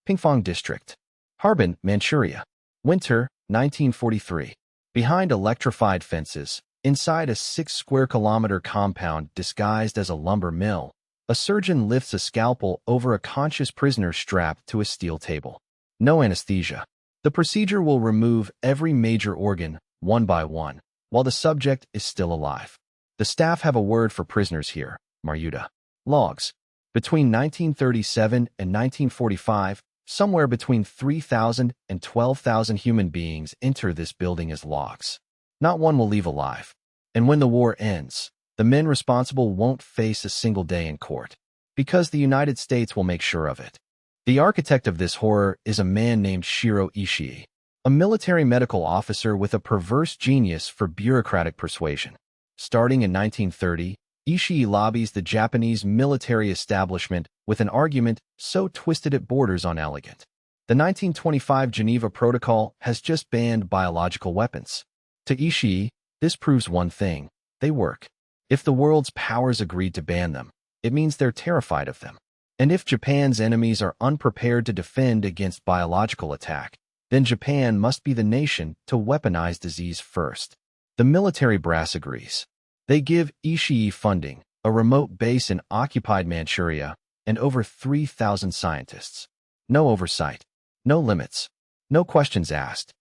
Pingfang District. Harbin, Manchuria. Winter, 1943. Behind electrified fences, inside a 6-square-kilometer compound disguised as a lumber mill, a surgeon lifts a scalpel over a conscious prisoner strapped to a steel table. No anesthesia. The procedure will remove every major organ, one by one, while the subject is still alive. The staff have a word for prisoners here, Maryuta. Logs. Between 1937 and 1945, somewhere between 3,000 and 12,000 human beings enter this building as logs. Not one will leave alive. And when the war ends, the men responsible won't face a single day in court, because the United States will make sure of it. The architect of this horror is a man named Shiro Ishii, a military medical officer with a perverse genius for bureaucratic persuasion. Starting in 1930, Ishii lobbies the Japanese military establishment with an argument so twisted it borders on elegant. The 1925 Geneva Protocol has just banned biological weapons. To Ishii, this proves one thing: they work. If the world's powers agreed to ban them, it means they're terrified of them. And if Japan's enemies are unprepared to defend against biological attack, then Japan must be the nation to weaponize disease first. The military brass agrees. They give Ishii funding, a remote base in occupied Manchuria, and over 3,000 scientists. No oversight, no limits, no questions asked.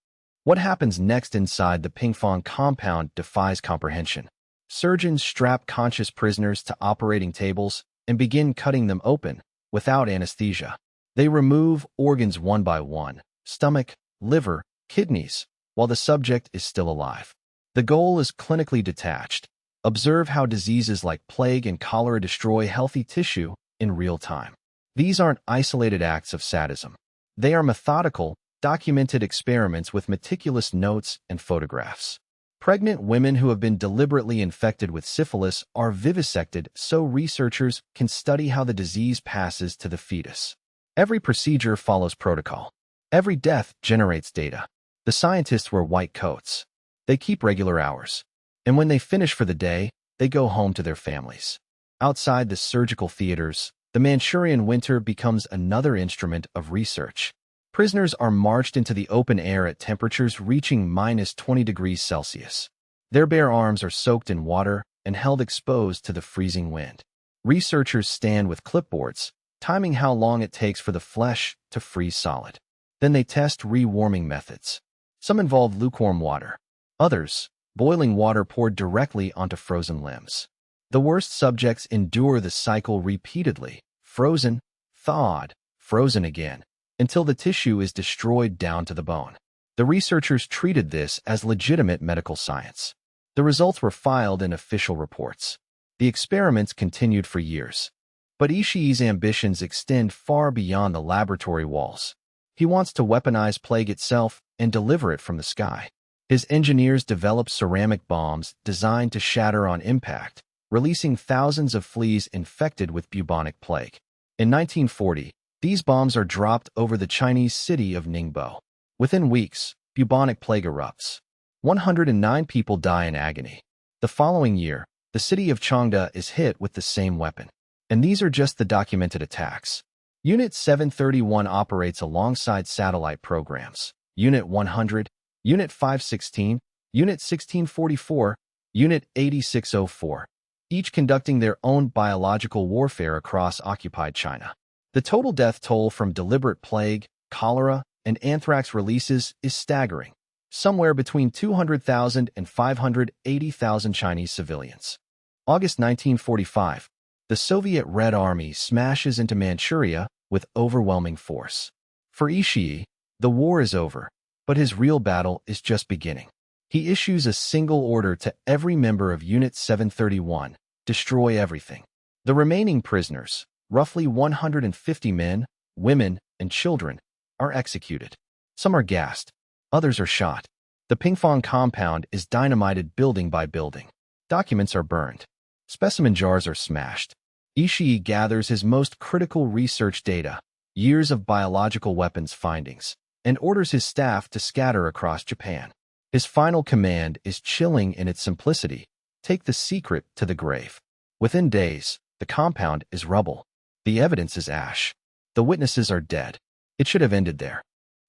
What happens next inside the Pingfang compound defies comprehension. Surgeons strap conscious prisoners to operating tables and begin cutting them open without anesthesia. They remove organs one by one: stomach, liver, kidneys, while the subject is still alive. The goal is clinically detached. Observe how diseases like plague and cholera destroy healthy tissue in real time. These aren't isolated acts of sadism. They are methodical, documented experiments with meticulous notes and photographs. Pregnant women who have been deliberately infected with syphilis are vivisected so researchers can study how the disease passes to the fetus. Every procedure follows protocol. Every death generates data. The scientists wear white coats. They keep regular hours. And when they finish for the day, they go home to their families. Outside the surgical theaters, the Manchurian winter becomes another instrument of research. Prisoners are marched into the open air at temperatures reaching -20 degrees Celsius. Their bare arms are soaked in water and held exposed to the freezing wind. Researchers stand with clipboards, timing how long it takes for the flesh to freeze solid. Then they test rewarming methods. Some involve lukewarm water. Others, boiling water poured directly onto frozen limbs. The worst subjects endure the cycle repeatedly: frozen, thawed, frozen again, until the tissue is destroyed down to the bone. The researchers treated this as legitimate medical science. The results were filed in official reports. The experiments continued for years. But Ishii's ambitions extend far beyond the laboratory walls. He wants to weaponize plague itself and deliver it from the sky. His engineers develop ceramic bombs designed to shatter on impact, releasing thousands of fleas infected with bubonic plague. In 1940, these bombs are dropped over the Chinese city of Ningbo. Within weeks, bubonic plague erupts. 109 people die in agony. The following year, the city of Changde is hit with the same weapon. And these are just the documented attacks. Unit 731 operates alongside satellite programs. Unit 100, Unit 516, Unit 1644, Unit 8604, each conducting their own biological warfare across occupied China. The total death toll from deliberate plague, cholera, and anthrax releases is staggering, somewhere between 200,000 and 580,000 Chinese civilians. August 1945, the Soviet Red Army smashes into Manchuria with overwhelming force. For Ishii, the war is over, but his real battle is just beginning. He issues a single order to every member of Unit 731: destroy everything. The remaining prisoners, roughly 150 men, women, and children, are executed. Some are gassed. Others are shot. The Pingfang compound is dynamited building by building. Documents are burned. Specimen jars are smashed. Ishii gathers his most critical research data, years of biological weapons findings, and orders his staff to scatter across Japan. His final command is chilling in its simplicity: take the secret to the grave. Within days, the compound is rubble. The evidence is ash. The witnesses are dead. It should have ended there.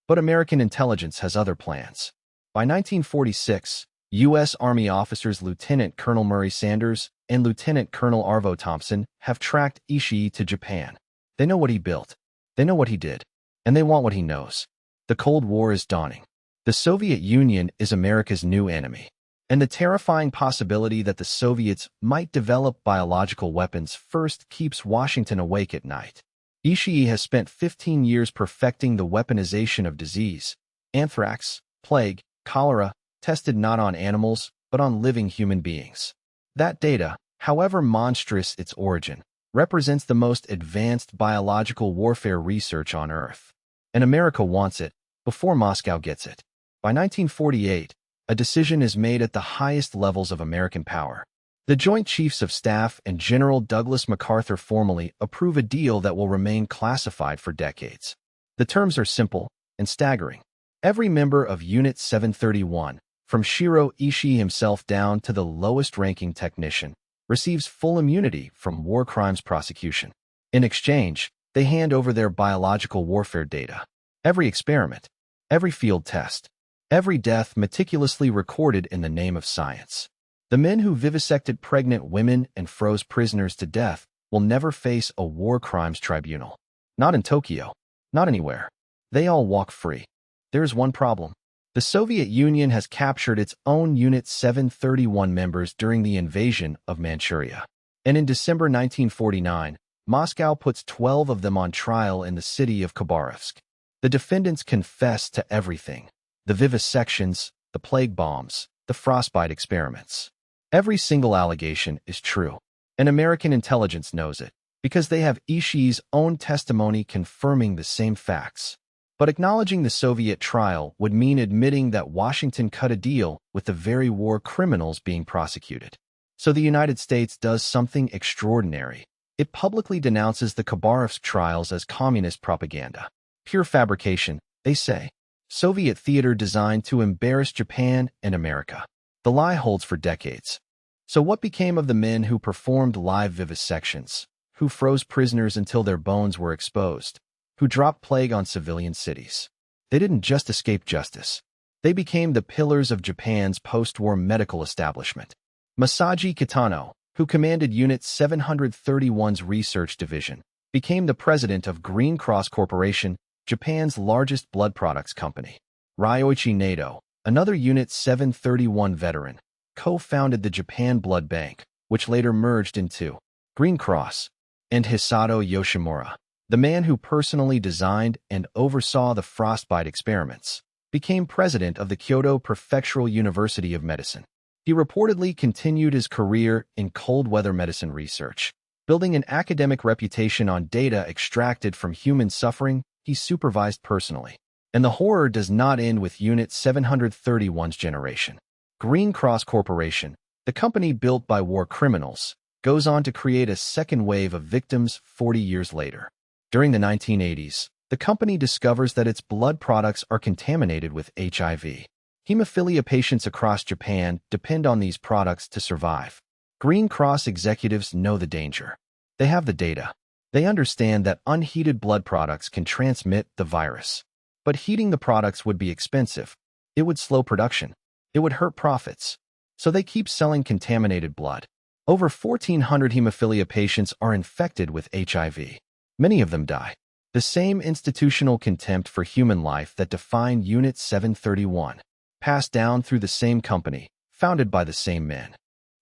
But American intelligence has other plans. By 1946, U.S. Army officers Lieutenant Colonel Murray Sanders and Lieutenant Colonel Arvo Thompson have tracked Ishii to Japan. They know what he built. They know what he did. And they want what he knows. The Cold War is dawning. The Soviet Union is America's new enemy. And the terrifying possibility that the Soviets might develop biological weapons first keeps Washington awake at night. Ishii has spent 15 years perfecting the weaponization of disease. Anthrax, plague, cholera, tested not on animals, but on living human beings. That data, however monstrous its origin, represents the most advanced biological warfare research on Earth. And America wants it, before Moscow gets it. By 1948, a decision is made at the highest levels of American power. The Joint Chiefs of Staff and General Douglas MacArthur formally approve a deal that will remain classified for decades. The terms are simple and staggering. Every member of Unit 731, from Shiro Ishii himself down to the lowest-ranking technician, receives full immunity from war crimes prosecution. In exchange, they hand over their biological warfare data. Every experiment, every field test, every death meticulously recorded in the name of science. The men who vivisected pregnant women and froze prisoners to death will never face a war crimes tribunal. Not in Tokyo. Not anywhere. They all walk free. There's one problem. The Soviet Union has captured its own Unit 731 members during the invasion of Manchuria. And in December 1949, Moscow puts 12 of them on trial in the city of Khabarovsk. The defendants confess to everything. The vivisections, the plague bombs, the frostbite experiments. Every single allegation is true. And American intelligence knows it, because they have Ishii's own testimony confirming the same facts. But acknowledging the Soviet trial would mean admitting that Washington cut a deal with the very war criminals being prosecuted. So the United States does something extraordinary. It publicly denounces the Khabarovsk trials as communist propaganda. Pure fabrication, they say. Soviet theater designed to embarrass Japan and America. The lie holds for decades. So what became of the men who performed live vivisections, who froze prisoners until their bones were exposed, who dropped plague on civilian cities? They didn't just escape justice. They became the pillars of Japan's post-war medical establishment. Masaji Kitano, who commanded Unit 731's research division, became the president of Green Cross Corporation, Japan's largest blood products company. Ryoichi Nato, another Unit 731 veteran, co-founded the Japan Blood Bank, which later merged into Green Cross. And Hisato Yoshimura, the man who personally designed and oversaw the frostbite experiments, became president of the Kyoto Prefectural University of Medicine. He reportedly continued his career in cold-weather medicine research, building an academic reputation on data extracted from human suffering he supervised personally. And the horror does not end with Unit 731's generation. Green Cross Corporation, the company built by war criminals, goes on to create a second wave of victims 40 years later. During the 1980s, the company discovers that its blood products are contaminated with HIV. Hemophilia patients across Japan depend on these products to survive. Green Cross executives know the danger. They have the data. They understand that unheated blood products can transmit the virus. But heating the products would be expensive. It would slow production. It would hurt profits. So they keep selling contaminated blood. Over 1,400 hemophilia patients are infected with HIV. Many of them die. The same institutional contempt for human life that defined Unit 731, passed down through the same company, founded by the same men.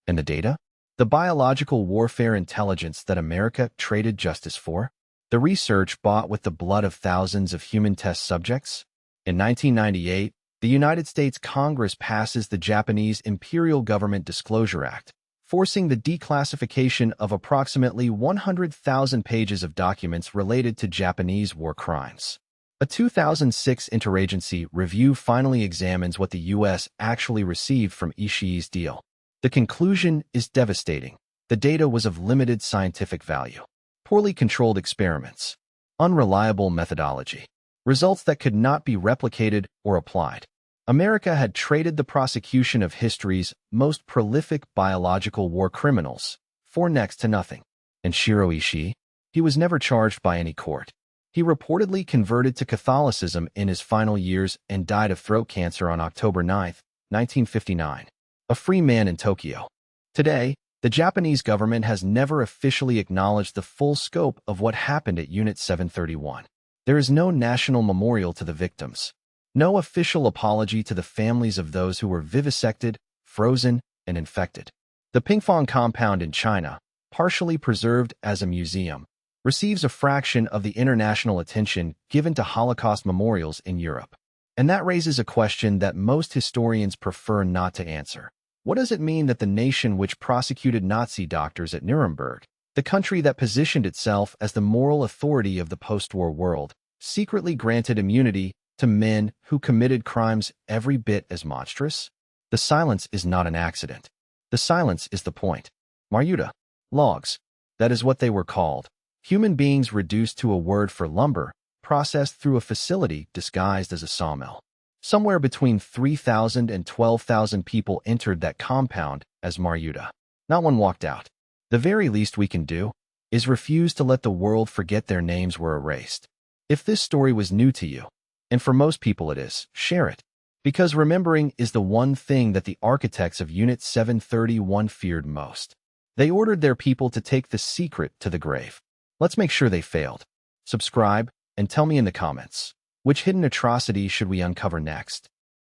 And the data? The biological warfare intelligence that America traded justice for? The research bought with the blood of thousands of human test subjects? In 1998, the United States Congress passes the Japanese Imperial Government Disclosure Act, forcing the declassification of approximately 100,000 pages of documents related to Japanese war crimes. A 2006 interagency review finally examines what the U.S. actually received from Ishii's deal. The conclusion is devastating. The data was of limited scientific value. Poorly controlled experiments. Unreliable methodology. Results that could not be replicated or applied. America had traded the prosecution of history's most prolific biological war criminals for next to nothing. And Shiro Ishii? He was never charged by any court. He reportedly converted to Catholicism in his final years and died of throat cancer on October 9, 1959. A free man in Tokyo. Today, the Japanese government has never officially acknowledged the full scope of what happened at Unit 731. There is no national memorial to the victims, no official apology to the families of those who were vivisected, frozen, and infected. The Pingfang compound in China, partially preserved as a museum, receives a fraction of the international attention given to Holocaust memorials in Europe. And that raises a question that most historians prefer not to answer. What does it mean that the nation which prosecuted Nazi doctors at Nuremberg, the country that positioned itself as the moral authority of the post-war world, secretly granted immunity to men who committed crimes every bit as monstrous? The silence is not an accident. The silence is the point. Maryuta. Logs. That is what they were called. Human beings reduced to a word for lumber, processed through a facility disguised as a sawmill. Somewhere between 3,000 and 12,000 people entered that compound as Maryuta. Not one walked out. The very least we can do is refuse to let the world forget their names were erased. If this story was new to you, and for most people it is, share it. Because remembering is the one thing that the architects of Unit 731 feared most. They ordered their people to take the secret to the grave. Let's make sure they failed. Subscribe, and tell me in the comments, which hidden atrocity should we uncover next?